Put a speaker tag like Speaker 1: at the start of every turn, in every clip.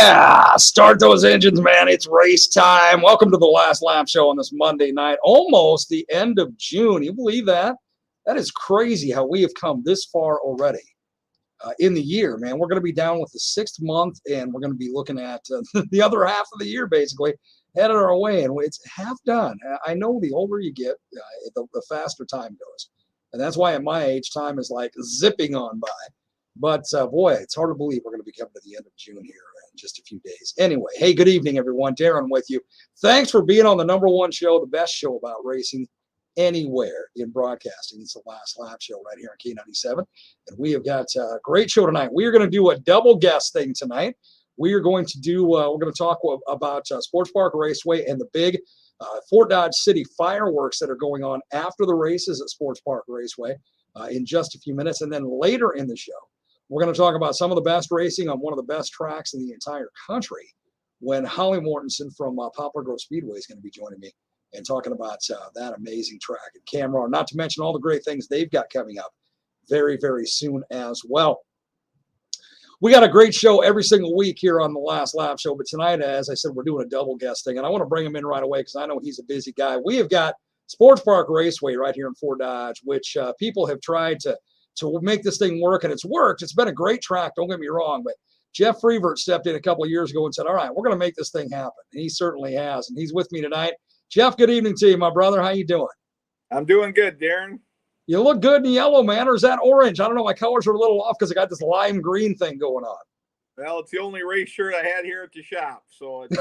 Speaker 1: Yeah, start those engines, man. It's race time. Welcome to the Last Lap Show on this Monday night. Almost the end of June. You believe that? That is crazy how we have come this far already in the year, man. We're going to be down with the 6th month, and we're going to be looking at the other half of the year, basically, headed our way. And it's half done. I know the older you get, the faster time goes. And that's why at my age, time is like zipping on by. But, boy, it's hard to believe we're going to be coming to the end of June here in just a few days. Anyway, hey, good evening, everyone. Darren with you. Thanks for being on the #1 show, the best show about racing anywhere in broadcasting. It's the Last Lap Show right here on K97. And we have got a great show tonight. We are going to do a double guest thing tonight. We are going to do, we're going to talk about Sports Park Raceway and the big Fort Dodge City fireworks that are going on after the races at Sports Park Raceway in just a few minutes. And then later in the show, we're going to talk about some of the best racing on one of the best tracks in the entire country when Holly Mortenson from Poplar Grove Speedway is going to be joining me and talking about that amazing track at Kamrar, not to mention all the great things they've got coming up very, very soon as well. We got a great show every single week here on the Last Lap Show, but tonight, as I said, we're doing a double guest thing, and I want to bring him in right away because I know he's a busy guy. We have got Sports Park Raceway right here in Fort Dodge, which people have tried to make this thing work, and it's worked. It's been a great track, don't get me wrong, but Jeff Frevert stepped in a couple of years ago and said, all right, we're going to make this thing happen, and he certainly has, and he's with me tonight. Jeff, good evening to you, my brother. How you doing?
Speaker 2: I'm doing good, Darren.
Speaker 1: You look good in yellow, man, or is that orange? I don't know. My colors are a little off because I got this lime green thing going on.
Speaker 2: Well, it's the only race shirt I had here at the shop, so it's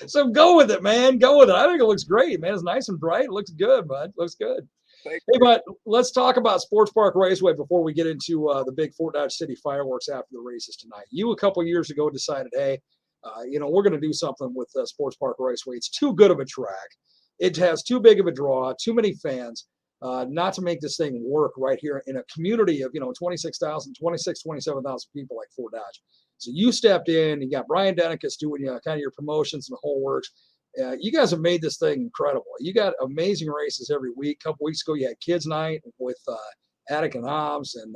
Speaker 1: so go with it, man. Go with it. I think it looks great, man. It's nice and bright. It looks good, bud. Looks good. Hey, but let's talk about Sports Park Raceway before we get into the big Fort Dodge City fireworks after the races tonight. You, a couple years ago, decided, hey, we're going to do something with Sports Park Raceway. It's too good of a track. It has too big of a draw, too many fans, not to make this thing work right here in a community of, 27,000 people like Fort Dodge. So you stepped in, you got Brian Denikus doing kind of your promotions and the whole works. You guys have made this thing incredible. You got amazing races every week. A couple weeks ago, you had Kids Night with Attic and Hobbs and,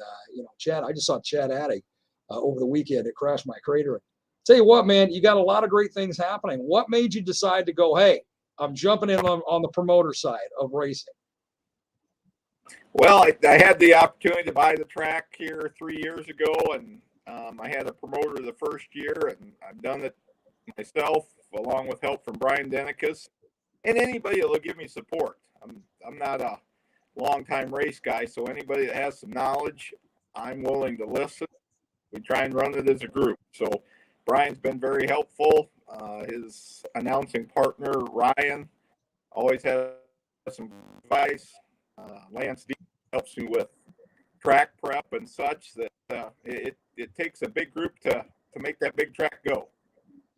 Speaker 1: Chad. I just saw Chad Attic over the weekend at Crash My Crater. Tell you what, man, you got a lot of great things happening. What made you decide to go, hey, I'm jumping in on the promoter side of racing?
Speaker 2: Well, I had the opportunity to buy the track here 3 years ago, and I had a promoter the first year, and I've done it myself along with help from Brian Denikus and anybody that will give me support. I'm not a long-time race guy, so anybody that has some knowledge, I'm willing to listen. We try and run it as a group. So Brian's been very helpful. His announcing partner, Ryan, always has some advice. Lance D helps me with track prep and such. That it takes a big group to make that big track go.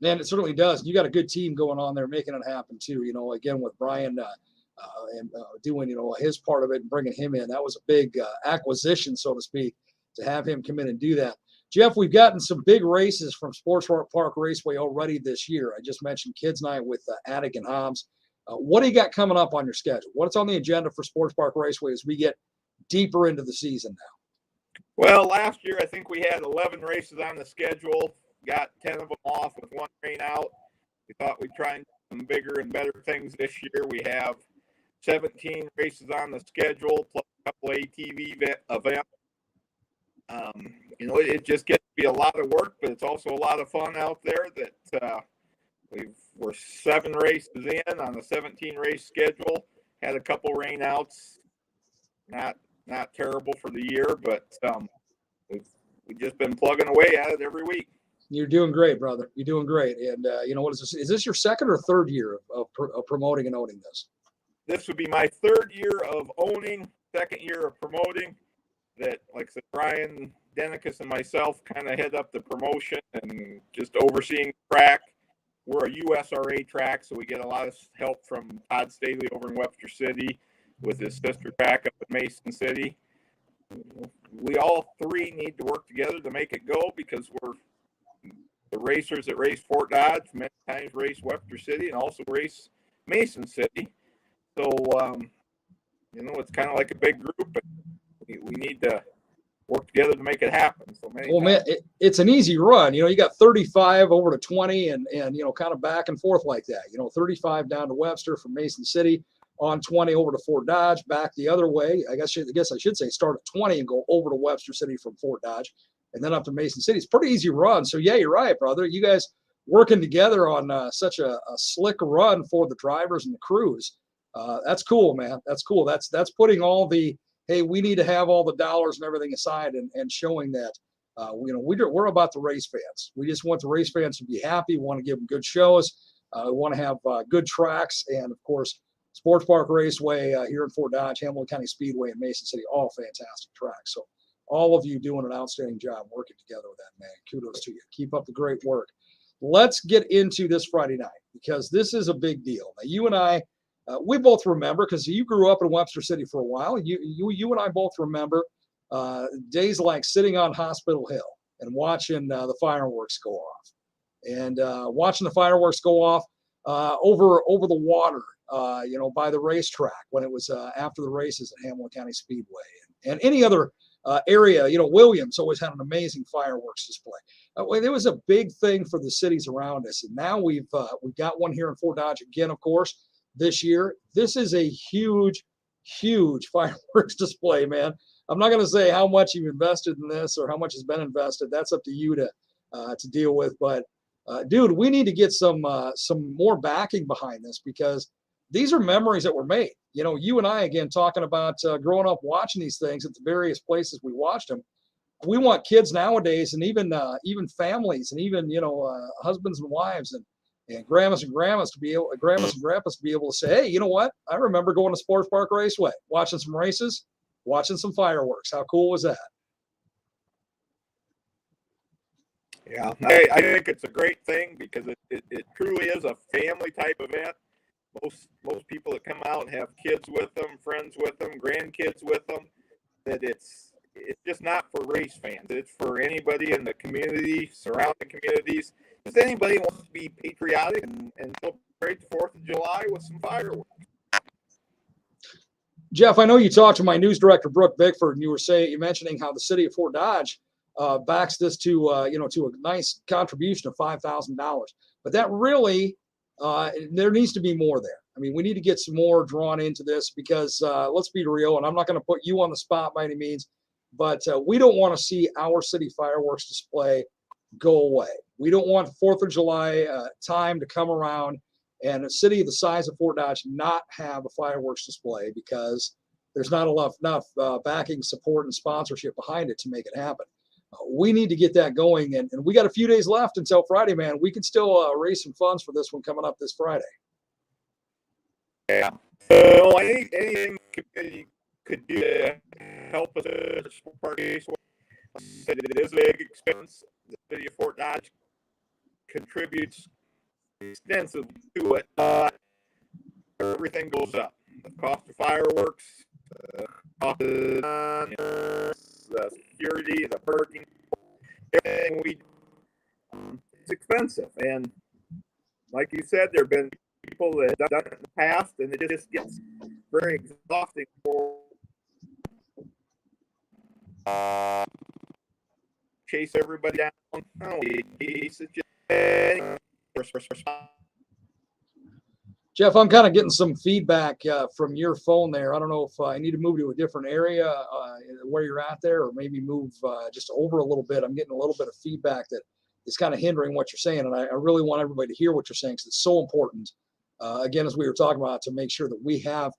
Speaker 1: Man, it certainly does. You got a good team going on there making it happen too. Again, with Brian and doing, his part of it and bringing him in. That was a big acquisition, so to speak, to have him come in and do that. Jeff, we've gotten some big races from Sports Park Raceway already this year. I just mentioned Kids Night with Attic and Hobbs. What do you got coming up on your schedule? What's on the agenda for Sports Park Raceway as we get deeper into the season now?
Speaker 2: Well, last year I think we had 11 races on the schedule. Got 10 of them off with one rain out. We thought we'd try and do some bigger and better things this year. We have 17 races on the schedule, plus a couple ATV events. It just gets to be a lot of work, but it's also a lot of fun out there. That we're 7 races in on a 17 race schedule. Had a couple rain outs, not terrible for the year, but we've just been plugging away at it every week.
Speaker 1: You're doing great, brother. You're doing great. And what is this? Is this your second or third year of promoting and owning this?
Speaker 2: This would be my 3rd year of owning, 2nd year of promoting. That, like I said, Brian Denikus and myself kind of head up the promotion and just overseeing the track. We're a USRA track, so we get a lot of help from Todd Staley over in Webster City with his sister track up in Mason City. We all 3 need to work together to make it go because we're the racers that race Fort Dodge, many times race Webster City, and also race Mason City. So, it's kind of like a big group, but we need to work together to make it happen. So many
Speaker 1: well, man, it's an easy run. You got 35 over to 20 and kind of back and forth like that. 35 down to Webster from Mason City, on 20 over to Fort Dodge, back the other way. I guess I should say start at 20 and go over to Webster City from Fort Dodge and then up to Mason City. It's a pretty easy run. So, yeah, you're right, brother. You guys working together on such a slick run for the drivers and the crews. That's cool, man. That's cool. That's putting all the, hey, we need to have all the dollars and everything aside and showing that, we're about the race fans. We just want the race fans to be happy. We want to give them good shows. We want to have good tracks. And, of course, Sports Park Raceway here in Fort Dodge, Hamilton County Speedway, and Mason City, all fantastic tracks. So all of you doing an outstanding job working together with that, man. Kudos to you. Keep up the great work. Let's get into this Friday night because this is a big deal. Now, you and I, we both remember, because you grew up in Webster City for a while. You and I both remember days like sitting on Hospital Hill and watching the fireworks go off, and watching the fireworks go off over the water, by the racetrack when it was after the races at Hamilton County Speedway and any other area. Williams always had an amazing fireworks display. There was a big thing for the cities around us, and now we've got one here in Fort Dodge again, of course. This year, this is a huge fireworks display, man. I'm not going to say how much you've invested in this or how much has been invested. That's up to you to deal with. But, dude, we need to get some more backing behind this because these are memories that were made. You and I, again, talking about growing up watching these things at the various places we watched them. We want kids nowadays, and even families, and even husbands and wives and grandmas and grandpas to be able to say, hey, you know what? I remember going to Sports Park Raceway, watching some races, watching some fireworks. How cool was that?
Speaker 2: Yeah, I think it's a great thing because it truly is a family type event. Most people that come out and have kids with them, friends with them, grandkids with them, that it's just not for race fans. It's for anybody in the community, surrounding communities. Just anybody who wants to be patriotic and celebrate the 4th of July with some fireworks.
Speaker 1: Jeff, I know you talked to my news director, Brooke Bickford, and you were mentioning how the city of Fort Dodge backs this to a nice contribution of $5,000. But that really, there needs to be more there. I mean, we need to get some more drawn into this because let's be real, and I'm not going to put you on the spot by any means, but we don't want to see our city fireworks display go away. We don't want 4th of July time to come around and a city the size of Fort Dodge not have a fireworks display because there's not enough backing, support, and sponsorship behind it to make it happen. We need to get that going, and we got a few days left until Friday, man. We can still raise some funds for this one coming up this Friday.
Speaker 2: Yeah. So anything community could do to help us at Sports Park Raceway. It is a big expense. The city of Fort Dodge contributes extensively to it. Everything goes up. The cost of fireworks, the cost of the security, the parking, everything we do, it's expensive. And like you said, there have been people that have done it in the past, and it just gets very exhausting for chase everybody down.
Speaker 1: Jeff, I'm kind of getting some feedback from your phone there. I don't know if I need to move to a different area where you're at there, or maybe move just over a little bit. I'm getting a little bit of feedback that is kind of hindering what you're saying, and I really want everybody to hear what you're saying because it's so important. Again, as we were talking about, to make sure that we have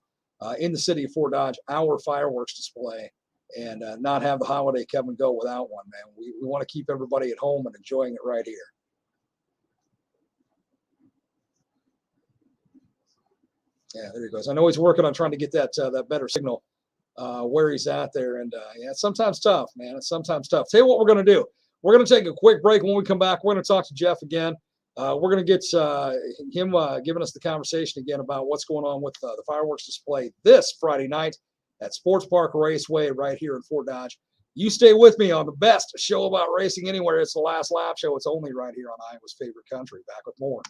Speaker 1: in the city of Fort Dodge our fireworks display and not have the holiday come and go without one, man. We want to keep everybody at home and enjoying it right here. Yeah, there he goes. I know he's working on trying to get that better signal where he's at there. And yeah, it's sometimes tough, man. It's sometimes tough. Tell you what we're going to do. We're going to take a quick break. When we come back, we're going to talk to Jeff again. We're going to get him giving us the conversation again about what's going on with the fireworks display this Friday night at Sports Park Raceway right here in Fort Dodge. You stay with me on the best show about racing anywhere. It's the Last Lap Show. It's only right here on Iowa's favorite country. Back with more.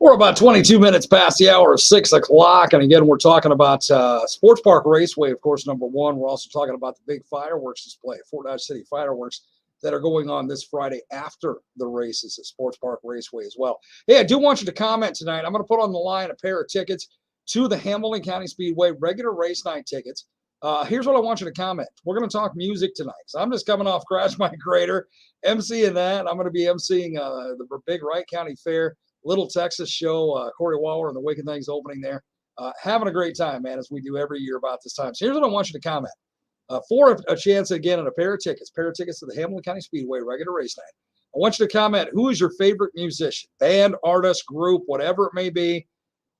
Speaker 1: We're about 22 minutes past the hour of 6 o'clock. And again, we're talking about Sports Park Raceway, of course, number one. We're also talking about the big fireworks display, Fort Dodge City fireworks that are going on this Friday after the races at Sports Park Raceway as well. Hey, I do want you to comment tonight. I'm going to put on the line a pair of tickets to the Hamilton County Speedway regular race night tickets. Here's what I want you to comment. We're going to talk music tonight. So I'm just coming off Crash My Grader, emceeing that. I'm going to be emceeing the big Wright County Fair, Little Texas show, Corey Waller and the Wicked Things opening there. Having a great time, man, as we do every year about this time. So here's what I want you to comment. For a chance again at a pair of tickets to the Hamilton County Speedway regular race night. I want you to comment, who is your favorite musician, band, artist, group, whatever it may be.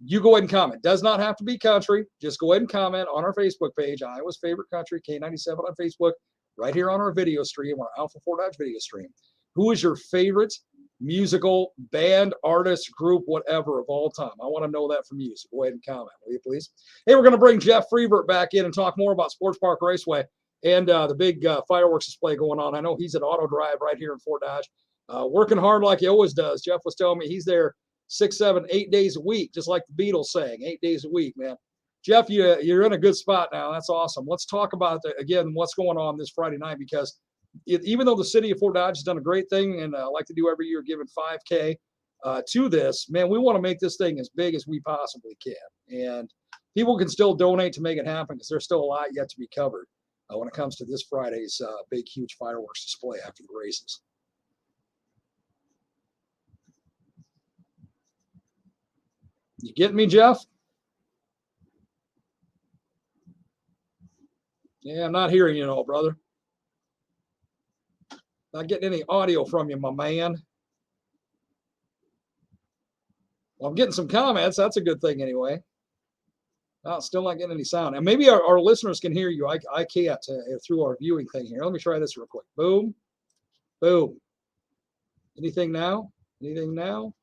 Speaker 1: You go ahead and comment. Does not have to be country. Just go ahead and comment on our Facebook page, Iowa's Favorite Country, K97 on Facebook, right here on our video stream, our Alpha 4 Dodge video stream. Who is your favorite musical band, artist, group, whatever of all time? I want to know that from you. So go ahead and comment, will you please? Hey, we're going to bring Jeff Frevert back in and talk more about Sports Park Raceway and the big fireworks display going on. I know he's at Auto Drive right here in Fort Dodge, working hard like he always does. Jeff was telling me he's there 6, 7, 8 days a week, just like the Beatles saying, 8 days a week, man. Jeff, you're in a good spot now. That's awesome. Let's talk about, again, what's going on this Friday night, because even though the city of Fort Dodge has done a great thing and like to do every year, giving $5K to this, man, we want to make this thing as big as we possibly can. And people can still donate to make it happen, because there's still a lot yet to be covered when it comes to this Friday's big, huge fireworks display after the races. You getting me, Jeff? Yeah, I'm not hearing you at all, brother. Not getting any audio from you, my man. Well, I'm getting some comments. That's a good thing anyway. Oh, still not getting any sound. And maybe our listeners can hear you. I can't through our viewing thing here. Let me try this real quick. Boom. Boom. Anything now? Anything now?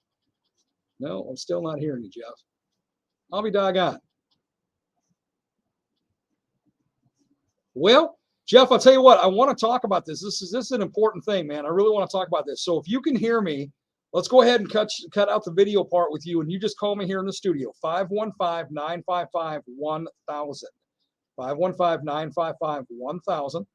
Speaker 1: No, I'm still not hearing you, Jeff. I'll be doggone. Well, Jeff, I'll tell you what, I want to talk about this. This is an important thing, man. I really want to talk about this. So if you can hear me, let's go ahead and cut out the video part with you, and you just call me here in the studio, 515-955-1000. 515-955-1000.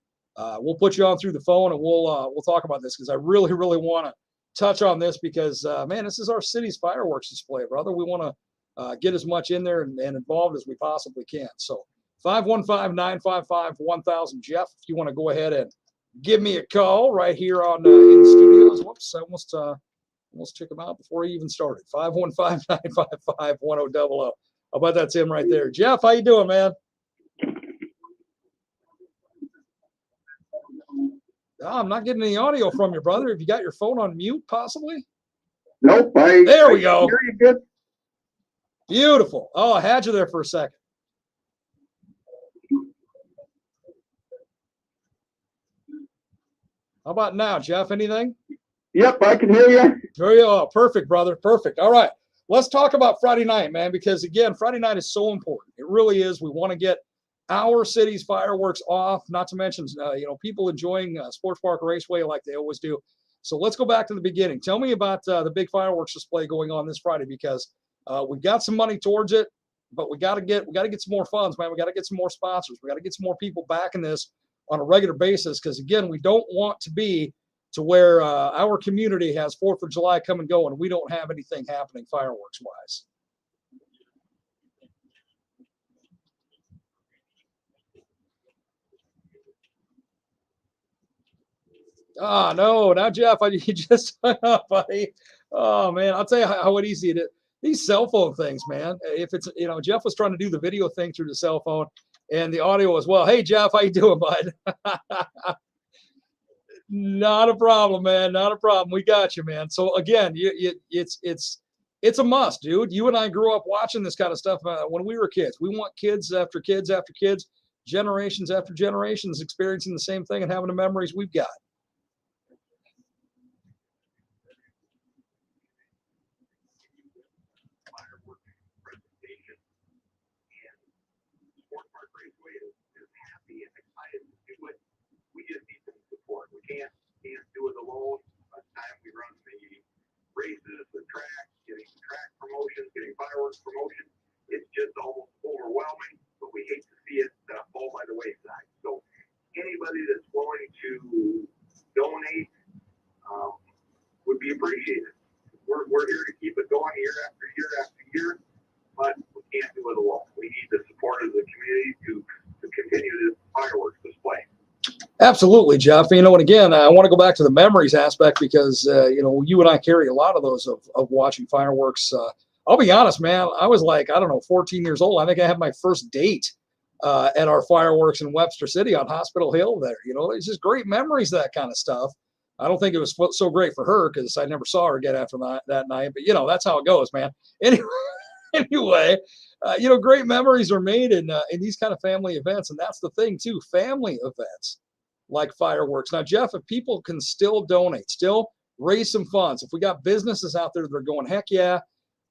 Speaker 1: We'll put you on through the phone, and we'll talk about this, because I really, really want to touch on this, because, man, this is our city's fireworks display, brother. We want to get as much in there and involved as we possibly can. So 515-955-1000. Jeff, if you want to go ahead and give me a call right here on in the studios. Whoops, I almost took him out before he even started. 515-955-1000. How about that's him right there. Jeff, how you doing, man? Oh, I'm not getting any audio from you, brother. Have you got your phone on mute, possibly?
Speaker 3: Nope.
Speaker 1: There we go.
Speaker 3: Hear you good.
Speaker 1: Beautiful. Oh, I had you there for a second. How about now, Jeff? Anything?
Speaker 3: Yep, I can hear you.
Speaker 1: There you are. Perfect, brother. Perfect. All right. Let's talk about Friday night, man, because, again, Friday night is so important. It really is. We want to get our city's fireworks off, not to mention, people enjoying Sports Park Raceway like they always do. So let's go back to the beginning. Tell me about the big fireworks display going on this Friday, because we've got some money towards it, but we got to get some more funds, man. We got to get some more sponsors. We got to get some more people backing this on a regular basis, because, again, we don't want to be to where our community has 4th of July come and go and we don't have anything happening fireworks wise. Oh, no, now, Jeff, you just hung up, buddy. Oh, man, I'll tell you how easy it is. These cell phone things, man. If it's, Jeff was trying to do the video thing through the cell phone and the audio as well. Hey, Jeff, how you doing, bud? Not a problem, man. Not a problem. We got you, man. So again, it's a must, dude. You and I grew up watching this kind of stuff when we were kids. We want kids after kids after kids, generations after generations experiencing the same thing and having the memories we've got.
Speaker 3: Can't do it alone. By the time we run the races, the track, getting the track promoted. we appreciate it. We're here to keep it going year after year after year, but we can't do it alone. We need the support of the community to continue this fireworks display.
Speaker 1: Absolutely, Jeff. You know, and again, I want to go back to the memories aspect because, you know, you and I carry a lot of those of watching fireworks. I'll be honest, man, I was like, I don't know, 14 years old. I think I had my first date at our fireworks in Webster City on Hospital Hill there. You know, it's just great memories, that kind of stuff. I don't think it was so great for her because I never saw her again after that night. But, you know, that's how it goes, man. Anyway, you know, great memories are made in these kind of family events. And that's the thing, too, family events like fireworks. Now, Jeff, if people can still donate, still raise some funds, if we got businesses out there that are going, heck yeah,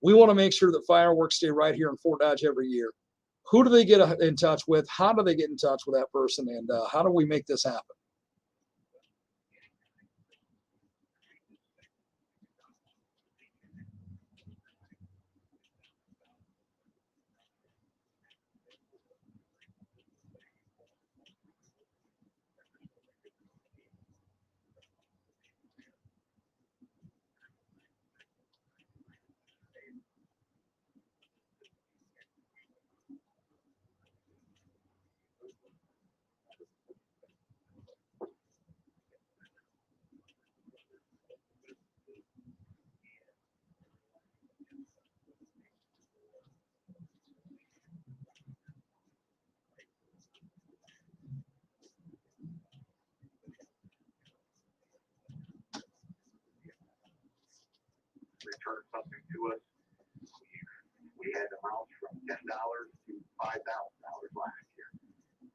Speaker 1: we want to make sure that fireworks stay right here in Fort Dodge every year. Who do they get in touch with? How do they get in touch with that person? And how do we make this happen?
Speaker 3: Return something to us. We had amounts from $10 to $5,000 last year.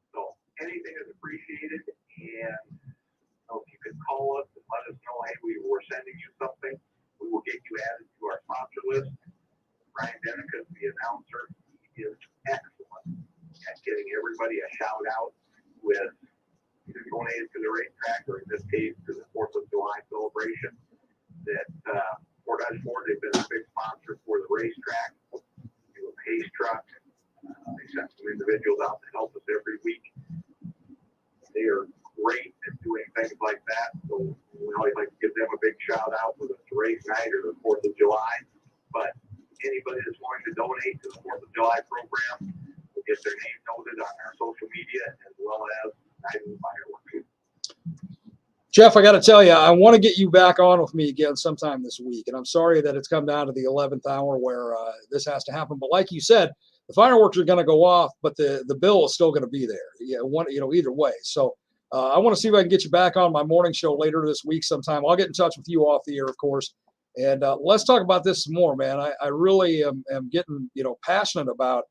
Speaker 3: So anything is appreciated, and if you could call us and let us know, hey, we're sending you something, we will get you added to our sponsor list. Brian Denikus, the announcer, he is excellent at getting everybody a shout out with either donated to the racetrack or in this case to the 4th of July celebration. That Fort Dodge Ford, they've been a big sponsor for the racetrack. Do a pace truck. They send some individuals out to help us every week. They are great at doing things like that. So we always like to give them a big shout out, whether it's race night or the 4th of July. But anybody that's wanting to donate to the 4th of July program will get their name noted on our social media as well as Night of the Fireworks.
Speaker 1: Jeff, I got to tell you, I want to get you back on with me again sometime this week. And I'm sorry that it's come down to the 11th hour where this has to happen. But like you said, the fireworks are going to go off, but the bill is still going to be there. Yeah, either way. So I want to see if I can get you back on my morning show later this week sometime. I'll get in touch with you off the air, of course. And let's talk about this some more, man. I really am getting, passionate about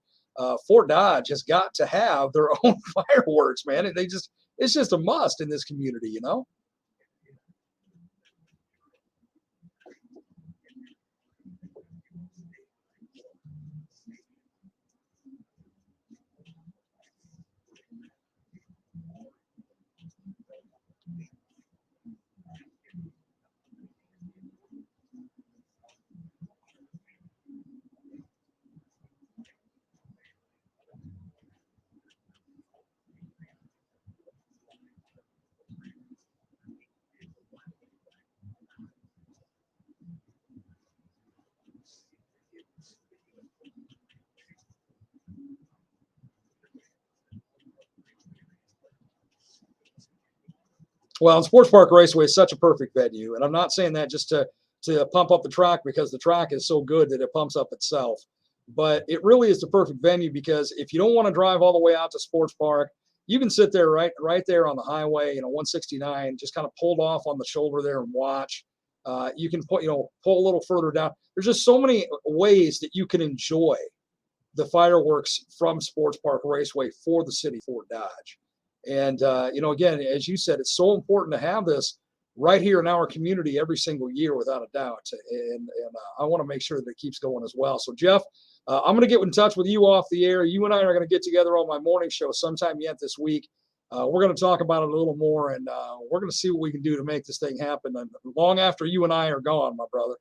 Speaker 1: Fort Dodge has got to have their own fireworks, man. And it's just a must in this community, Well, Sports Park Raceway is such a perfect venue, and I'm not saying that just to pump up the track because the track is so good that it pumps up itself. But it really is the perfect venue because if you don't want to drive all the way out to Sports Park, you can sit there right there on the highway, 169, just kind of pulled off on the shoulder there and watch. You can pull a little further down. There's just so many ways that you can enjoy the fireworks from Sports Park Raceway for the city of Fort Dodge. And, again, as you said, it's so important to have this right here in our community every single year without a doubt. And I want to make sure that it keeps going as well. So, Jeff, I'm going to get in touch with you off the air. You and I are going to get together on my morning show sometime yet this week. We're going to talk about it a little more, and we're going to see what we can do to make this thing happen and long after you and I are gone, my brother.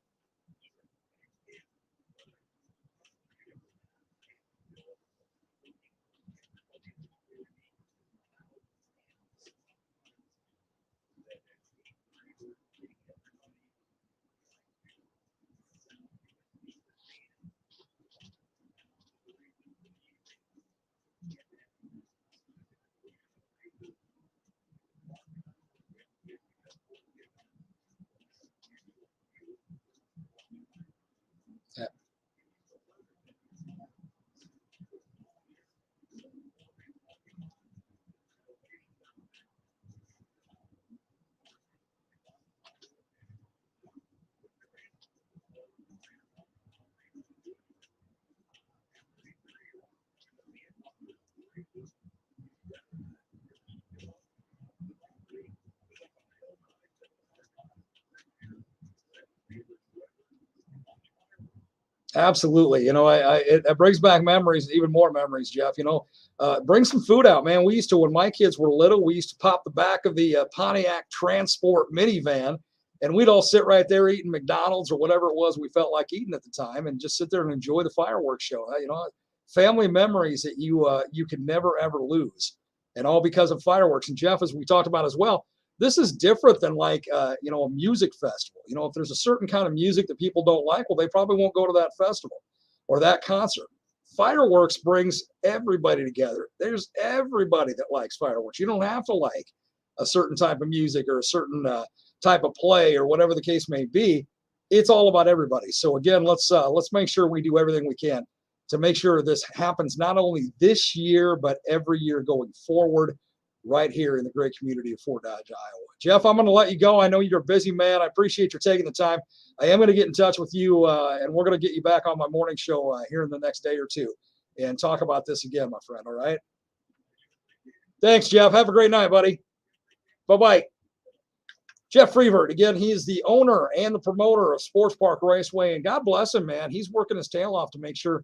Speaker 1: Absolutely. You know, it brings back memories, even more memories, Jeff. You know, bring some food out, man. We used to, when my kids were little, we used to pop the back of the Pontiac Transport minivan, and we'd all sit right there eating McDonald's or whatever it was we felt like eating at the time, and just sit there and enjoy the fireworks show. You know, family memories that you can never ever lose, and all because of fireworks. And Jeff, as we talked about as well, this is different than like you know, a music festival. You know, if there's a certain kind of music that people don't like, well, they probably won't go to that festival or that concert. Fireworks brings everybody together. There's everybody that likes fireworks. You don't have to like a certain type of music or a certain type of play or whatever the case may be. It's all about everybody. So again, let's make sure we do everything we can to make sure this happens not only this year but every year going forward, right here in the great community of Fort Dodge, Iowa. Jeff, I'm going to let you go. I know you're a busy man. I appreciate your taking the time. I am going to get in touch with you, and we're going to get you back on my morning show here in the next day or two and talk about this again, my friend. All right? Thanks, Jeff. Have a great night, buddy. Bye-bye. Jeff Frevert, again, he is the owner and the promoter of Sports Park Raceway, and God bless him, man. He's working his tail off to make sure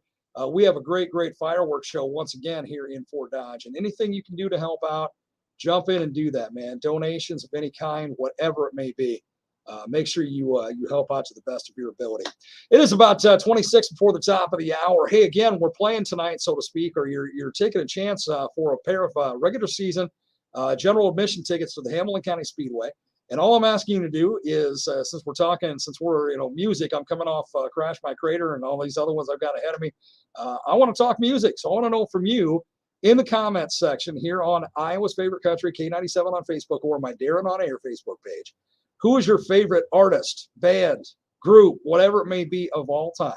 Speaker 1: we have a great, great fireworks show once again here in Fort Dodge. And anything you can do to help out, jump in and do that, man. Donations of any kind, whatever it may be. Make sure you help out to the best of your ability. It is about 26 before the top of the hour. Hey, again, we're playing tonight, so to speak, or you're taking a chance for a pair of regular season general admission tickets to the Hamilton County Speedway. And all I'm asking you to do is, since we're music, I'm coming off Crash My Crater and all these other ones I've got ahead of me. I want to talk music, so I want to know from you in the comments section here on Iowa's Favorite Country, K97 on Facebook, or my Darren on Air Facebook page. Who is your favorite artist, band, group, whatever it may be of all time?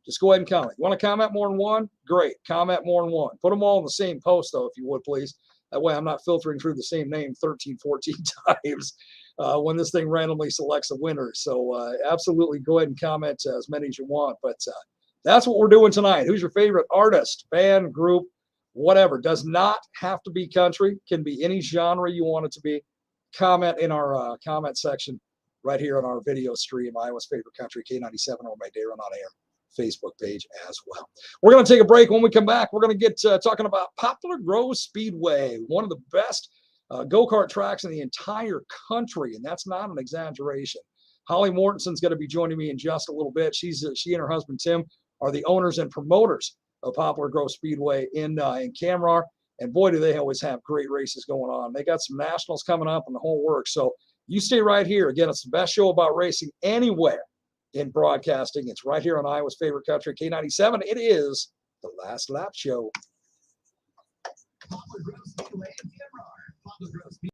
Speaker 1: Just go ahead and comment. You want to comment more than one? Great. Comment more than one. Put them all in the same post, though, if you would, please. That way I'm not filtering through the same name 13, 14 times when this thing randomly selects a winner. So absolutely go ahead and comment as many as you want. But that's what we're doing tonight. Who's your favorite artist, band, group, whatever? Does not have to be country. Can be any genre you want it to be. Comment in our comment section right here on our video stream, Iowa's Favorite Country, K97, or my Darren on Air Facebook page as well. We're going to take a break. When we come back, we're going to get talking about Poplar Grove Speedway, one of the best go-kart tracks in the entire country, and that's not an exaggeration. Holly Mortenson's going to be joining me in just a little bit. She and her husband Tim are the owners and promoters of Poplar Grove Speedway in Kamrar, and boy, do they always have great races going on. They got some nationals coming up and the whole works. So you stay right here. Again, it's the best show about racing anywhere in broadcasting. It's right here on Iowa's Favorite Country, K97. It is the Last Lap Show. Poplar Grove Speedway in Kamrar. Poplar Grove Speedway.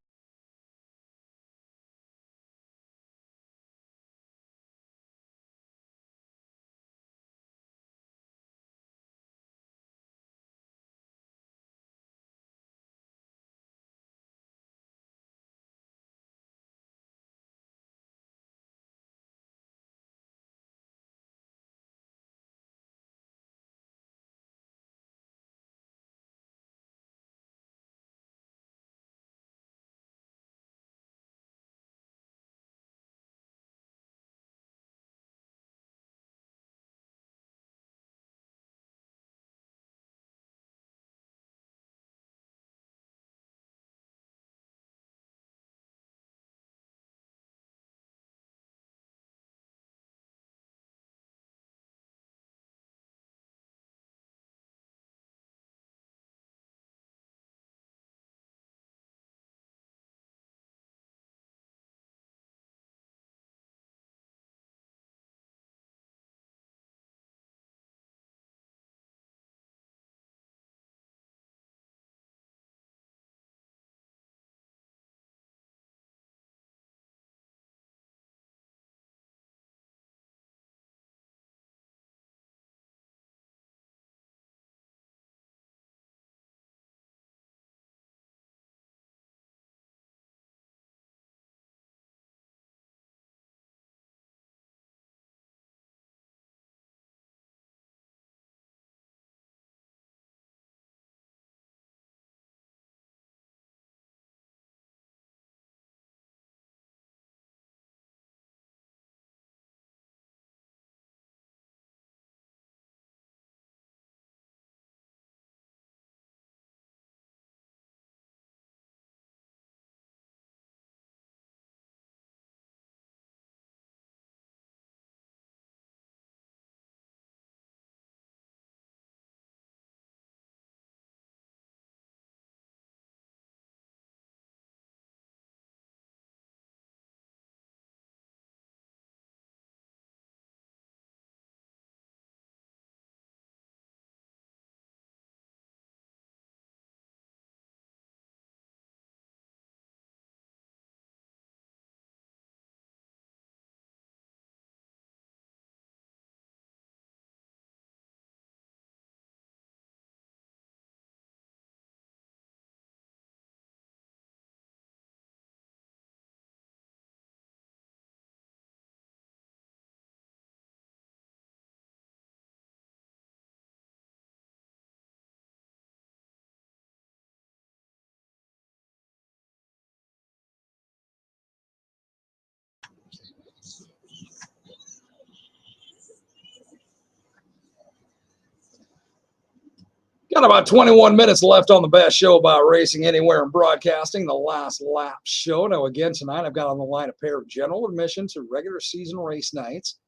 Speaker 1: Got about 21 minutes left on the best show about racing anywhere and broadcasting, the Last Lap Show. Now, again, tonight I've got on the line a pair of general admission to regular season race nights.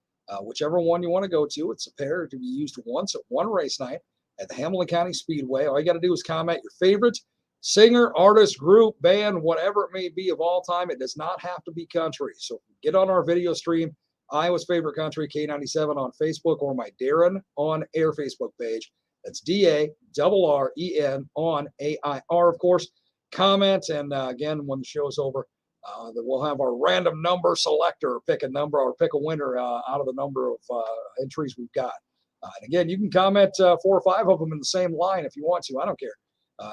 Speaker 1: Whichever one you want to go to, it's a pair to be used once at one race night at the Hamilton County Speedway. All you got to do is comment your favorite singer, artist, group, band, whatever it may be of all time. It does not have to be country. So get on our video stream, Iowa's Favorite Country, K97 on Facebook, or my Darren on Air Facebook page. That's DARREN on AIR, of course. Comment, and again, when the show's over, we'll have our random number selector pick a number or pick a winner out of the number of entries we've got. And again, you can comment 4 or 5 of them in the same line if you want to. I don't care.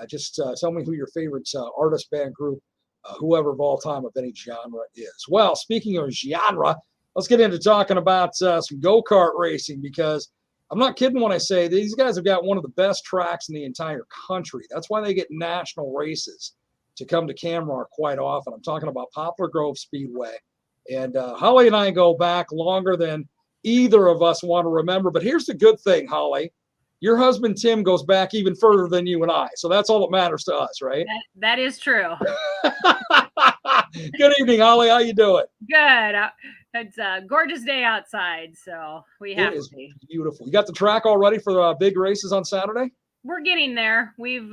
Speaker 1: Just tell me who your favorite artist, band, group, whoever of all time of any genre is. Well, speaking of genre, let's get into talking about some go-kart racing, because I'm not kidding when I say these guys have got one of the best tracks in the entire country. That's why they get national races to come to Kamrar quite often. I'm talking about Poplar Grove Speedway. And Holly and I go back longer than either of us want to remember. But here's the good thing, Holly. Your husband, Tim, goes back even further than you and I. So that's all that matters to us, right?
Speaker 4: That is true.
Speaker 1: Good evening, Holly. How you doing?
Speaker 4: Good. It's a gorgeous day outside, so we have to be.
Speaker 1: Beautiful. You got the track all ready for big races on Saturday?
Speaker 4: We're getting there. We've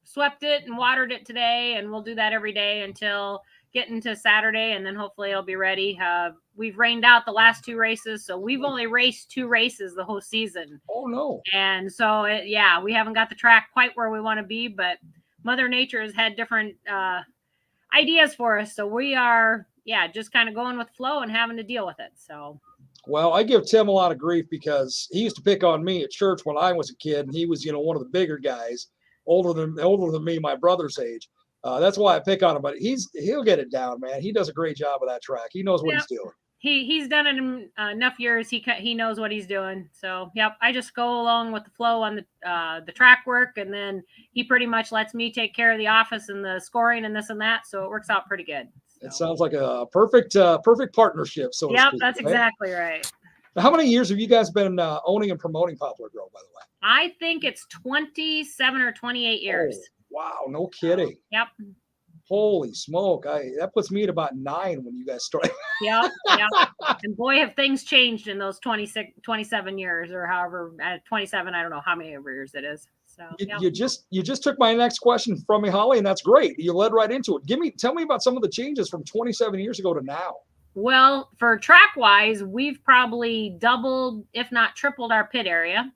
Speaker 4: swept it and watered it today, and we'll do that every day until getting to Saturday, and then hopefully it'll be ready. We've rained out the last 2 races, so we've only raced 2 races the whole season.
Speaker 1: Oh, no.
Speaker 4: And so, we haven't got the track quite where we want to be, but Mother Nature has had different ideas for us. So we are, just kind of going with flow and having to deal with it. So.
Speaker 1: Well, I give Tim a lot of grief because he used to pick on me at church when I was a kid, and he was, one of the bigger guys, older than me, my brother's age. That's why I pick on him, but he'll get it down, man. He does a great job of that track. He knows what he's doing.
Speaker 4: He's done it in enough years. He knows what he's doing. So, I just go along with the flow on the track work, and then he pretty much lets me take care of the office and the scoring and this and that. So it works out pretty good.
Speaker 1: So. It sounds like a perfect partnership. So to speak,
Speaker 4: that's right? Exactly right.
Speaker 1: Now, how many years have you guys been owning and promoting Poplar Grove, by the way?
Speaker 4: I think it's 27 or 28 years.
Speaker 1: Oh, wow, no kidding.
Speaker 4: Yep.
Speaker 1: Holy smoke. That puts me at about 9 when you guys started.
Speaker 4: Yeah. And boy, have things changed in those 27 years, or however, at 27, I don't know how many years it is. So
Speaker 1: you just took my next question from me, Holly, and that's great. You led right into it. Tell me about some of the changes from 27 years ago to now.
Speaker 4: Well, for track wise, we've probably doubled, if not tripled, our pit area.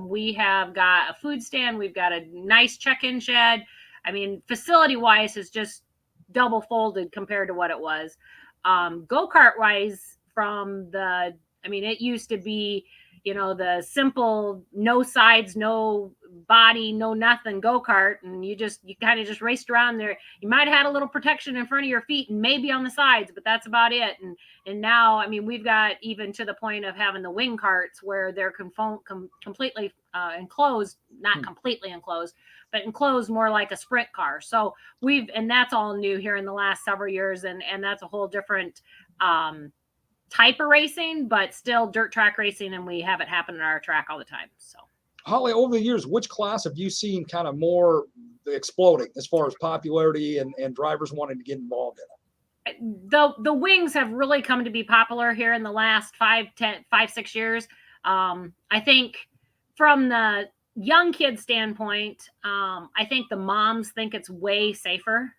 Speaker 4: We have got a food stand. We've got a nice check-in shed. I mean, facility-wise is just double folded compared to what it was. Go-kart-wise, it used to be, the simple, no sides, no body, no nothing go-kart, and you kind of just raced around there. You might have had a little protection in front of your feet and maybe on the sides, but that's about it. And now, we've got even to the point of having the wing carts where they're completely enclosed, not completely enclosed, but enclosed more like a sprint car. So and that's all new here in the last several years, and that's a whole different type of racing, but still dirt track racing, and we have it happen in our track all the time. So, Holly,
Speaker 1: over the years, which class have you seen kind of more exploding as far as popularity and drivers wanting to get involved in it?
Speaker 4: The wings have really come to be popular here in the last 5-6 years. I think from the young kid standpoint, I think the moms think it's way safer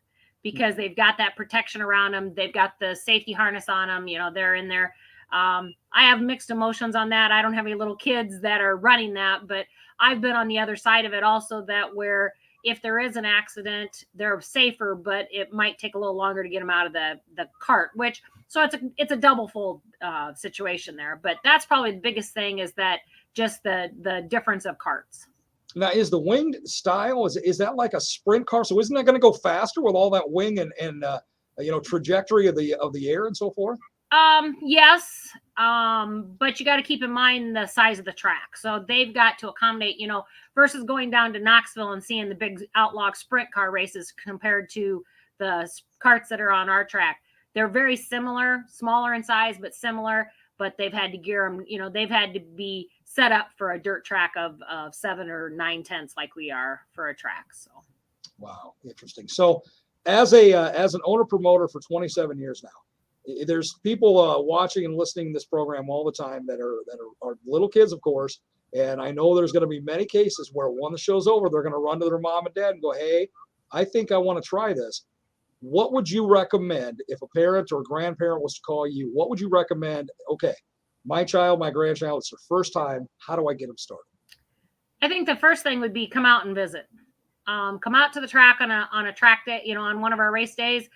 Speaker 4: because they've got that protection around them. They've got the safety harness on them. They're in there. I have mixed emotions on that. I don't have any little kids that are running that, but I've been on the other side of it also, that where if there is an accident, they're safer, but it might take a little longer to get them out of the cart, so it's a double fold situation there. But that's probably the biggest thing, is that just the difference of carts.
Speaker 1: Now, is the winged style, is that like a sprint car? So isn't that going to go faster with all that wing and trajectory of the air and so forth?
Speaker 4: Yes. But you got to keep in mind the size of the track. So they've got to accommodate, versus going down to Knoxville and seeing the big outlaw sprint car races compared to the carts that are on our track. They're very similar, smaller in size, but similar. but they've had to gear them, they've had to be set up for a dirt track of 7 or 9/10 like we are for a track. So.
Speaker 1: Wow. Interesting. So as an owner promoter for 27 years now, there's people watching and listening to this program all the time that are little kids, of course. And I know there's going to be many cases where when the show's over, they're going to run to their mom and dad and go, hey, I think I want to try this. What would you recommend if a parent or a grandparent was to call you? What would you recommend? Okay, my child, my grandchild, it's their first time. How do I get them started?
Speaker 4: I think the first thing would be come out and visit. Come out to the track on a track day, on one of our race days.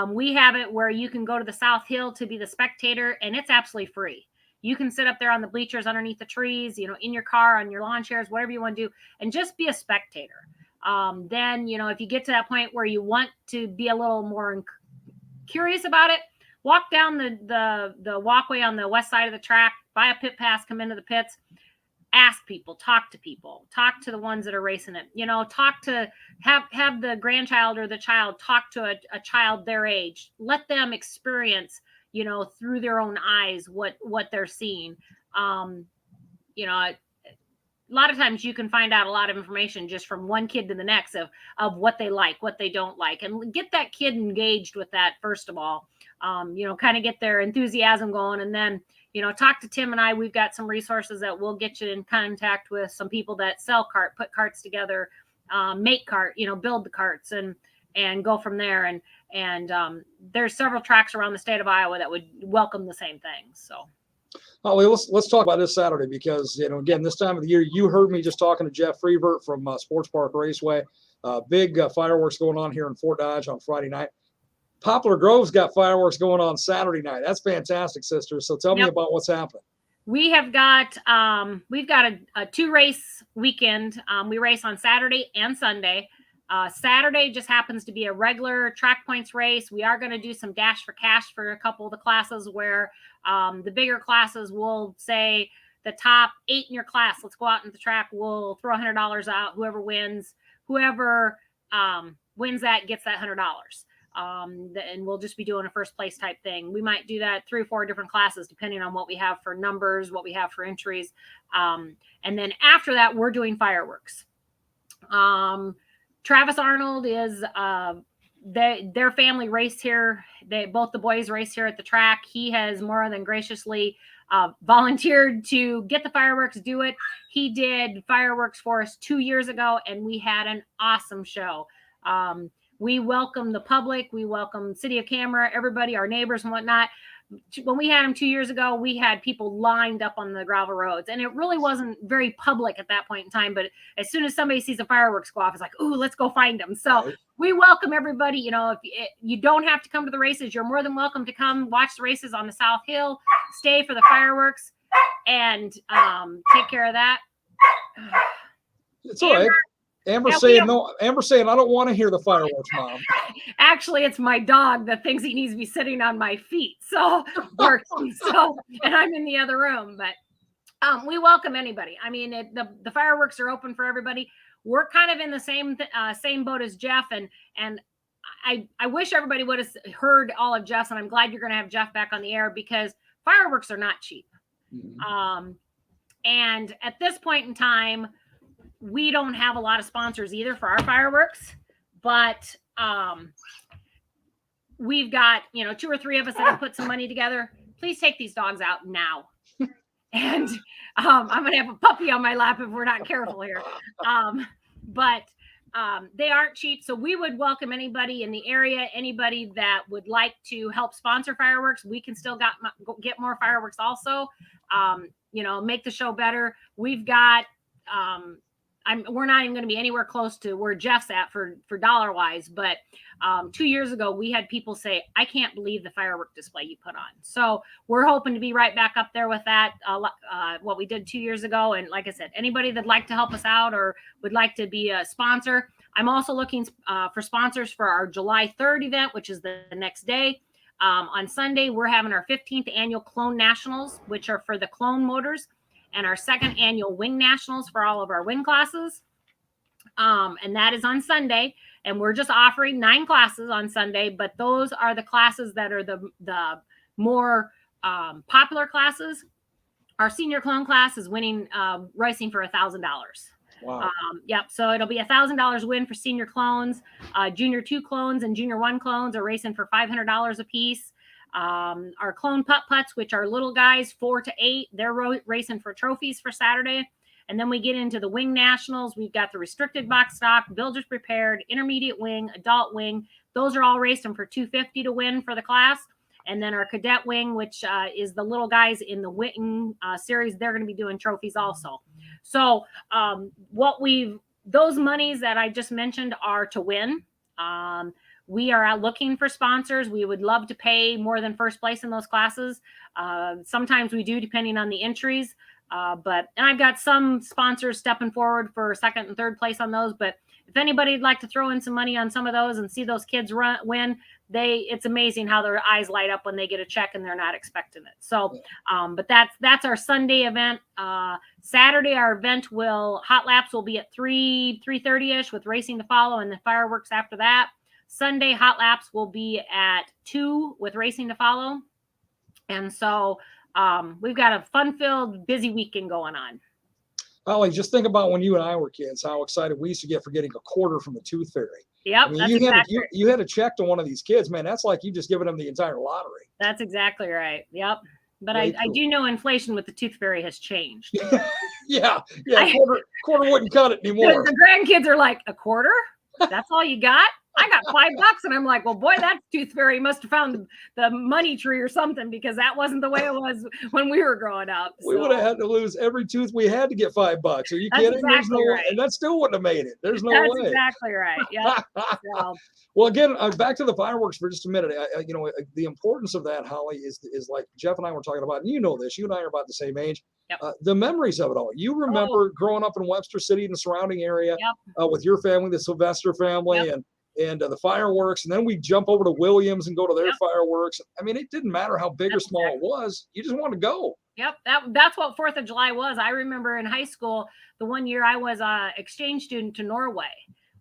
Speaker 4: We have it where you can go to the South Hill to be the spectator, and it's absolutely free. You can sit up there on the bleachers underneath the trees, in your car, on your lawn chairs, whatever you want to do, and just be a spectator. Then, if you get to that point where you want to be a little more curious about it, walk down the walkway on the west side of the track, buy a pit pass, come into the pits, ask people, talk to the ones that are racing it, have the grandchild or the child talk to a child their age, let them experience, through their own eyes, what they're seeing. A lot of times you can find out a lot of information just from one kid to the next of what they like, what they don't like, and get that kid engaged with that first of all, kind of get their enthusiasm going. And then, talk to Tim and I, we've got some resources that will get you in contact with some people that sell put carts together, make cart, build the carts and go from there. And there's several tracks around the state of Iowa that would welcome the same thing. So.
Speaker 1: Holly, let's talk about this Saturday because, again, this time of the year, you heard me just talking to Jeff Frevert from Sports Park Raceway. Big fireworks going on here in Fort Dodge on Friday night. Poplar Grove's got fireworks going on Saturday night. That's fantastic, sister. So tell me about what's happening.
Speaker 4: We have got we've got a 2-race weekend. We race on Saturday and Sunday. Saturday just happens to be a regular track points race. We are going to do some dash for cash for a couple of the classes where the bigger classes will say the top 8 in your class, let's go out in the track. We'll throw $100 out. Whoever wins that gets that $100. And we'll just be doing a first place type thing. We might do that 3 or 4 different classes, depending on what we have for numbers, what we have for entries. And then after that, we're doing fireworks. Travis Arnold is their family raced here. Both the boys race here at the track. He has more than graciously volunteered to get the fireworks, do it. He did fireworks for us 2 years ago, and we had an awesome show. We welcome the public. We welcome City of Kamrar, everybody, our neighbors and whatnot. When we had them 2 years ago, we had people lined up on the gravel roads, and it really wasn't very public at that point in time. But as soon as somebody sees a fireworks go off, it's like, ooh, let's go find them. So we welcome everybody. If you don't have to come to the races, you're more than welcome to come watch the races on the South Hill, stay for the fireworks, and take care of that.
Speaker 1: It's all right. Amber's saying no. Amber's saying I don't want to hear the fireworks, Mom.
Speaker 4: Actually, it's my dog that thinks he needs to be sitting on my feet. So, and I'm in the other room. But we welcome anybody. I mean, the fireworks are open for everybody. We're kind of in the same boat as Jeff, and I wish everybody would have heard all of Jeff's. And I'm glad you're going to have Jeff back on the air because fireworks are not cheap. Mm-hmm. And at this point in time, we don't have a lot of sponsors either for our fireworks, but we've got, 2 or 3 of us that have put some money together. Please take these dogs out now. And I'm going to have a puppy on my lap if we're not careful here. But they aren't cheap. So we would welcome anybody in the area, anybody that would like to help sponsor fireworks. We can still get more fireworks also, make the show better. We've got, we're not even going to be anywhere close to where Jeff's at for dollar wise, but 2 years ago we had people say, I can't believe the firework display you put on. So we're hoping to be right back up there with that, what we did 2 years ago. And like I said, anybody that'd like to help us out or would like to be a sponsor. I'm also looking for sponsors for our July 3rd event, which is the next day. On Sunday, we're having our 15th annual Clone Nationals, which are for the Clone motors, and our 2nd annual Wing Nationals for all of our wing classes. And that is on Sunday. And we're just offering 9 classes on Sunday, but those are the classes that are the more popular classes, our senior clone class is winning, racing for $1,000.
Speaker 1: Wow.
Speaker 4: Yep. So it'll be $1,000 win for senior clones. Junior 2 clones and junior 1 clones are racing for $500 a piece. Our clone putt-putts, which are little guys 4 to 8, they're racing for trophies for Saturday. And then we get into the wing nationals. We've got the restricted box stock, builders prepared, intermediate wing, adult wing. Those are all racing for $250 to win for the class. And then our cadet wing, which is the little guys in the wing series, they're going to be doing trophies also. So those monies that I just mentioned are to win. We are out looking for sponsors. We would love to pay more than first place in those classes. Sometimes we do, depending on the entries. And I've got some sponsors stepping forward for second and third place on those. But if anybody'd like to throw in some money on some of those and see those kids win, it's amazing how their eyes light up when they get a check and they're not expecting it. So, but that's our Sunday event. Saturday, our event hot laps will be at 3:30ish with racing to follow and the fireworks after that. Sunday hot laps will be at 2 with racing to follow. And so we've got a fun-filled, busy weekend going on.
Speaker 1: Holly, just think about when you and I were kids, how excited we used to get for getting a quarter from the Tooth Fairy.
Speaker 4: Yep.
Speaker 1: I mean, you had a check to one of these kids, man. That's like you just giving them the entire lottery.
Speaker 4: That's exactly right. Yep. But I do know inflation with the Tooth Fairy has changed.
Speaker 1: Yeah. Quarter wouldn't cut it anymore.
Speaker 4: The grandkids are like, a quarter? That's all you got? I got $5. And I'm like, well, boy, that Tooth Fairy must have found the money tree or something, because that wasn't the way it was when we were growing up.
Speaker 1: We would have had to lose every tooth we had to get $5. Are you kidding?
Speaker 4: Exactly right.
Speaker 1: And that still wouldn't have made it. There's no way.
Speaker 4: That's exactly right. Yeah.
Speaker 1: Well, again, back to the fireworks for just a minute. The importance of that, Holly, is like Jeff and I were talking about, and you know this. You and I are about the same age.
Speaker 4: Yep.
Speaker 1: The memories of it all. You remember growing up in Webster City and the surrounding area with your family, the Sylvester family, and the fireworks, and then we jump over to Williams and go to their fireworks. I mean, it didn't matter how big or small it was. You just wanted to go.
Speaker 4: Yep. That's what 4th of July was. I remember in high school, the one year I was an exchange student to Norway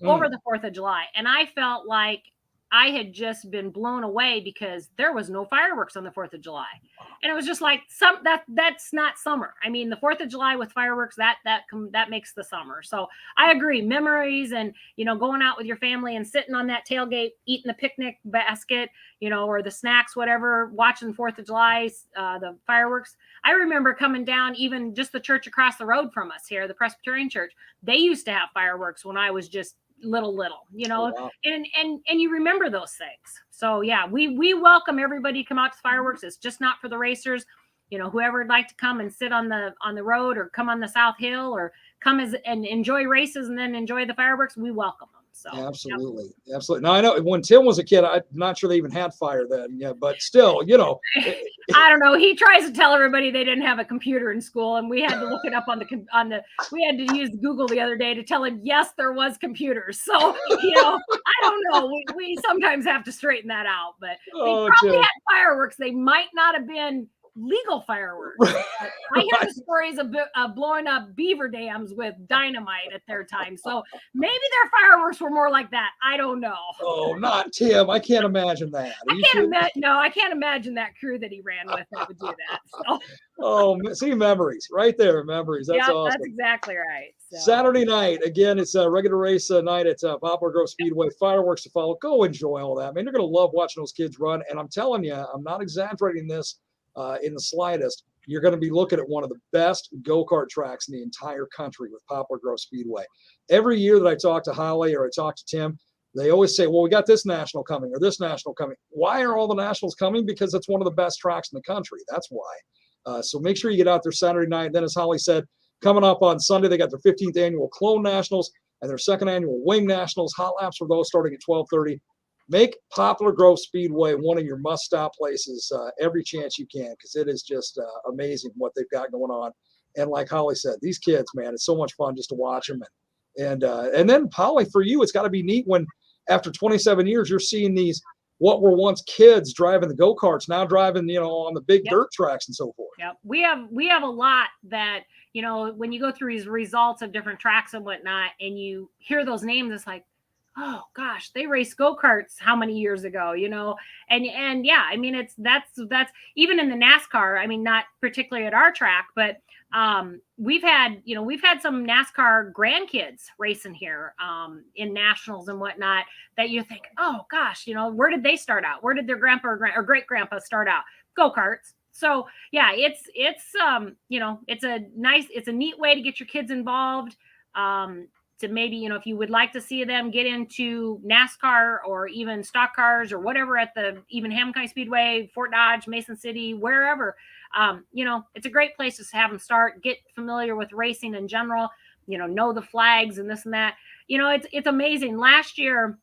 Speaker 4: over the 4th of July. And I felt like I had just been blown away because there was no fireworks on the 4th of July. And it was just like that's not summer. I mean, the 4th of July with fireworks, that makes the summer. So I agree. Memories and, going out with your family and sitting on that tailgate, eating the picnic basket, or the snacks, whatever, watching 4th of July, the fireworks. I remember coming down, even just the church across the road from us here, the Presbyterian church. They used to have fireworks when I was just little,
Speaker 1: Oh, wow.
Speaker 4: and you remember those things. So yeah, we welcome everybody to come out to fireworks. It's just not for the racers. Whoever would like to come and sit on the road or come on the South Hill or come and enjoy races and then enjoy the fireworks, we welcome them. So
Speaker 1: absolutely. Now I know when Tim was a kid, I'm not sure they even had fire then. Yeah, but still,
Speaker 4: I don't know. He tries to tell everybody they didn't have a computer in school, and we had to look it up we had to use Google the other day to tell him, yes, there was computers. So, I don't know. We sometimes have to straighten that out, but they probably had fireworks. They might not have been legal fireworks. I hear the stories of blowing up beaver dams with dynamite at their time. So maybe their fireworks were more like that. I don't know.
Speaker 1: Oh, not Tim. I can't imagine that.
Speaker 4: I can't imagine that crew that he ran with that would do that. So.
Speaker 1: Oh, see, memories right there. Memories. That's awesome.
Speaker 4: That's exactly right. So.
Speaker 1: Saturday night, again, it's a regular race night at Poplar Grove Speedway. Fireworks to follow. Go enjoy all that. I mean, you're going to love watching those kids run. And I'm telling you, I'm not exaggerating this in the slightest. You're going to be looking at one of the best go-kart tracks in the entire country with Poplar Grove Speedway. Every year that I talk to Holly or I talk to Tim, they always say, well, we got this national coming or this national coming. Why are all the nationals coming? Because it's one of the best tracks in the country. That's why. So make sure you get out there Saturday night. Then, as Holly said, coming up on Sunday, they got their 15th annual Clone Nationals and their 2nd annual Wing Nationals. Hot laps for those starting at 12:30. Make Poplar Grove Speedway one of your must-stop places every chance you can, because it is just amazing what they've got going on. And like Holly said, these kids, man, it's so much fun just to watch them. And then, Holly, for you, it's got to be neat when after 27 years you're seeing these what were once kids driving the go-karts now driving, on the big dirt tracks and so forth.
Speaker 4: Yeah, we have a lot that, when you go through these results of different tracks and whatnot, and you hear those names, it's like, oh gosh, they raced go-karts how many years ago, and yeah, I mean, that's even in the NASCAR. I mean, not particularly at our track, but we've had some NASCAR grandkids racing here in nationals and whatnot, that you think, oh gosh, where did they start out? Where did their grandpa or great grandpa start out? Go-karts. So yeah, it's a neat way to get your kids involved. To maybe, if you would like to see them get into NASCAR or even stock cars or whatever at even Hamilton County Speedway, Fort Dodge, Mason City, wherever, it's a great place to have them start, get familiar with racing in general, know the flags and this and that. It's amazing. Last year,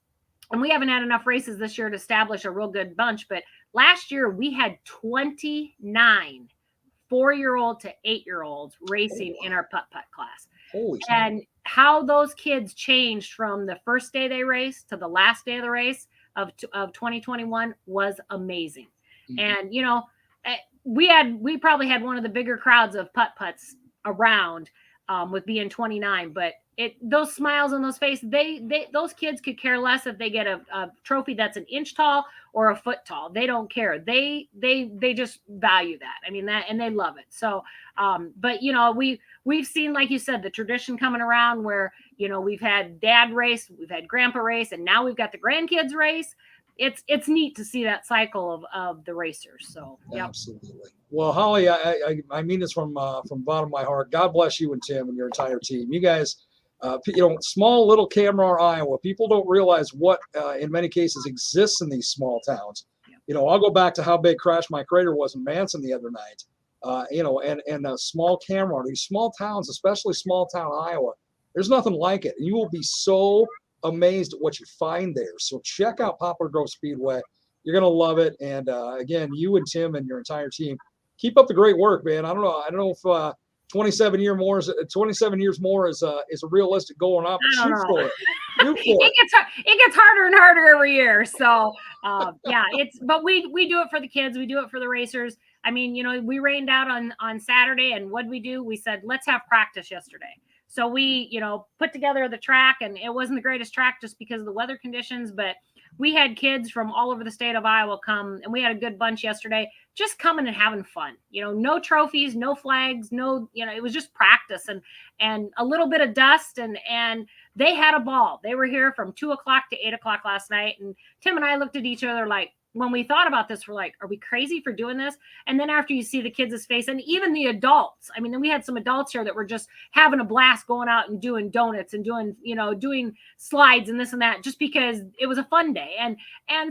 Speaker 4: and we haven't had enough races this year to establish a real good bunch, but last year we had 29 4-year-old to 8-year-olds racing in our putt-putt class.
Speaker 1: Holy
Speaker 4: and shit. How those kids changed from the first day they raced to the last day of the race of 2021 was amazing. Mm-hmm. And, we probably had one of the bigger crowds of putt-putts around with being 29, but those smiles on those faces, those kids could care less if they get a trophy that's an inch tall or a foot tall. They don't care. They just value that. I mean, that, and they love it. So, but we've seen, like you said, the tradition coming around where, we've had dad race, we've had grandpa race, and now we've got the grandkids race. It's neat to see that cycle of the racers. So yep.
Speaker 1: Absolutely. Well, Holly, I mean this from the bottom of my heart. God bless you and Tim and your entire team. You guys, small little Kamrar, Iowa. People don't realize what, in many cases, exists in these small towns. Yeah. I'll go back to how big Crash My Crater was in Manson the other night. And a small Kamrar. These small towns, especially small town Iowa, there's nothing like it. You will be so amazed at what you find there. So check out Poplar Grove Speedway. You're gonna love it. And again, you and Tim and your entire team, keep up the great work, man. I don't know if 27 years more is a realistic goal or not. But shoot for it.
Speaker 4: It gets harder and harder every year. So yeah, but we do it for the kids. We do it for the racers. I mean, we rained out on Saturday, and what'd we do? We said, let's have practice yesterday. So we, put together the track, and it wasn't the greatest track just because of the weather conditions, but we had kids from all over the state of Iowa come, and we had a good bunch yesterday, just coming and having fun. No trophies, no flags, it was just practice and a little bit of dust, and they had a ball. They were here from 2:00 to 8:00 last night, and Tim and I looked at each other like, when we thought about this, we're like, are we crazy for doing this? And then after you see the kids' face, and even the adults, I mean, then we had some adults here that were just having a blast going out and doing donuts and doing slides and this and that, just because it was a fun day. And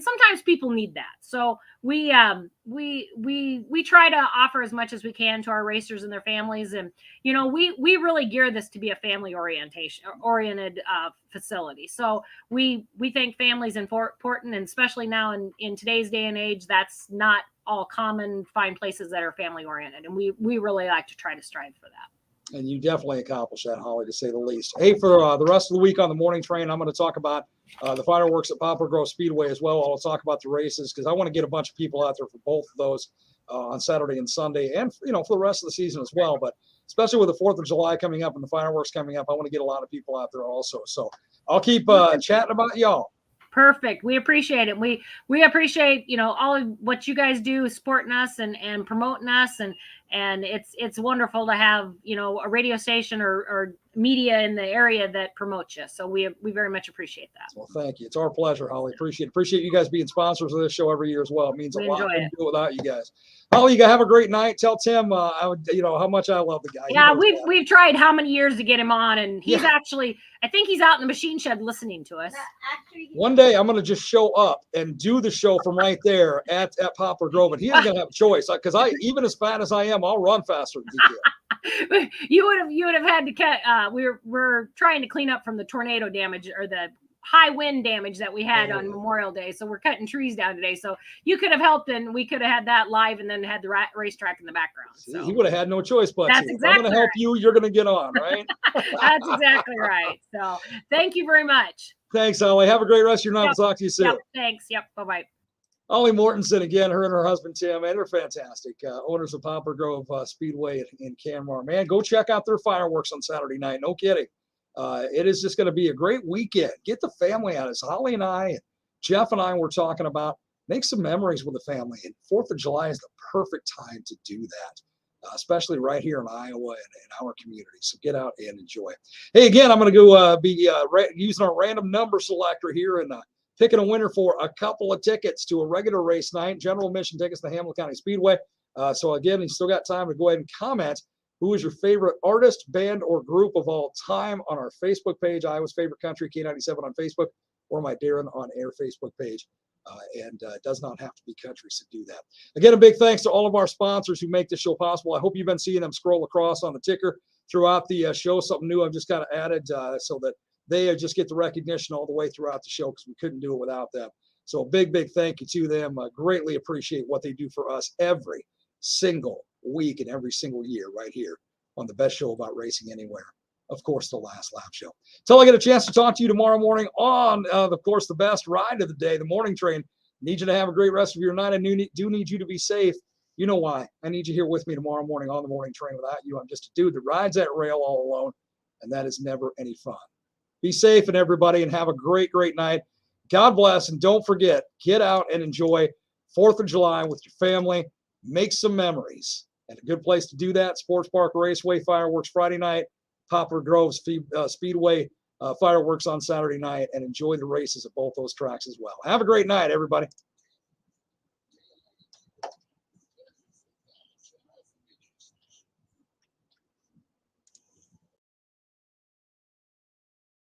Speaker 4: sometimes people need that. So we try to offer as much as we can to our racers and their families. And, we really gear this to be a family oriented facility. So we think families important, and especially now in today's day and age, that's not all common. Find places that are family oriented, and we really like to try to strive for that.
Speaker 1: And you definitely accomplished that, Holly, to say the least. Hey, for the rest of the week on the morning train, I'm going to talk about the fireworks at Poplar Grove Speedway as well. I'll talk about the races because I want to get a bunch of people out there for both of those on Saturday and Sunday, and for the rest of the season as well. But especially with the 4th of July coming up and the fireworks coming up, I want to get a lot of people out there also. So I'll keep chatting about y'all.
Speaker 4: Perfect. We appreciate it. We appreciate, all of what you guys do, supporting us and promoting us. And it's wonderful to have, a radio station or media in the area that promotes you. So we very much appreciate that.
Speaker 1: Well, thank you. It's our pleasure, Holly. Appreciate you guys being sponsors of this show every year as well. It means a lot to do it without you guys. Holly, you guys have a great night. Tell Tim, how much I love the guy.
Speaker 4: Yeah, we've tried how many years to get him on, and he's actually, I think he's out in the machine shed listening to us.
Speaker 1: One day I'm going to just show up and do the show from right there at Poplar Grove, and he ain't going to have a choice because even as fat as I am, I'll run faster than he can.
Speaker 4: You would have had to cut. We're trying to clean up from the tornado damage or the high wind damage that we had on Memorial Day. So we're cutting trees down today. So you could have helped, and we could have had that live and then had the racetrack in the background. So
Speaker 1: he would have had no choice but
Speaker 4: that's
Speaker 1: to.
Speaker 4: Exactly
Speaker 1: I'm going to help you. You're going to get on, right?
Speaker 4: That's exactly right. So thank you very much.
Speaker 1: Thanks, Holly. Have a great rest of your night. We'll talk to you soon.
Speaker 4: Yep, thanks. Yep. Bye-bye.
Speaker 1: Holly Mortenson, again, her and her husband, Tim, and they're fantastic. Owners of Poplar Grove Speedway in Kamrar. Man, go check out their fireworks on Saturday night. No kidding. It is just going to be a great weekend. Get the family out. As Holly and I, and Jeff and I were talking about, make some memories with the family. And 4th of July is the perfect time to do that, especially right here in Iowa and in our community. So get out and enjoy. Hey, again, I'm going to go be using our random number selector here and picking a winner for a couple of tickets to a regular race night, general admission tickets to Hamilton County Speedway. So again, you still got time to go ahead and comment. Who is your favorite artist, band, or group of all time on our Facebook page, Iowa's Favorite Country, K97 on Facebook, or my Darren on Air Facebook page. And it does not have to be country, so do that. Again, a big thanks to all of our sponsors who make this show possible. I hope you've been seeing them scroll across on the ticker throughout the show. Something new I've just kind of added so that they just get the recognition all the way throughout the show because we couldn't do it without them. So a big, big thank you to them. Greatly appreciate what they do for us every single week and every single year right here on the best show about racing anywhere. Of course, the Last Lap Show. Until I get a chance to talk to you tomorrow morning on, of course, the best ride of the day, the morning train. Need you to have a great rest of your night. I do need you to be safe. You know why. I need you here with me tomorrow morning on the morning train. Without you, I'm just a dude that rides that rail all alone, and that is never any fun. Be safe, and everybody, and have a great, great night. God bless, and don't forget, get out and enjoy 4th of July with your family. Make some memories. And a good place to do that, Sports Park Raceway, fireworks Friday night, Poplar Grove Speedway fireworks on Saturday night, and enjoy the races at both those tracks as well. Have a great night, everybody.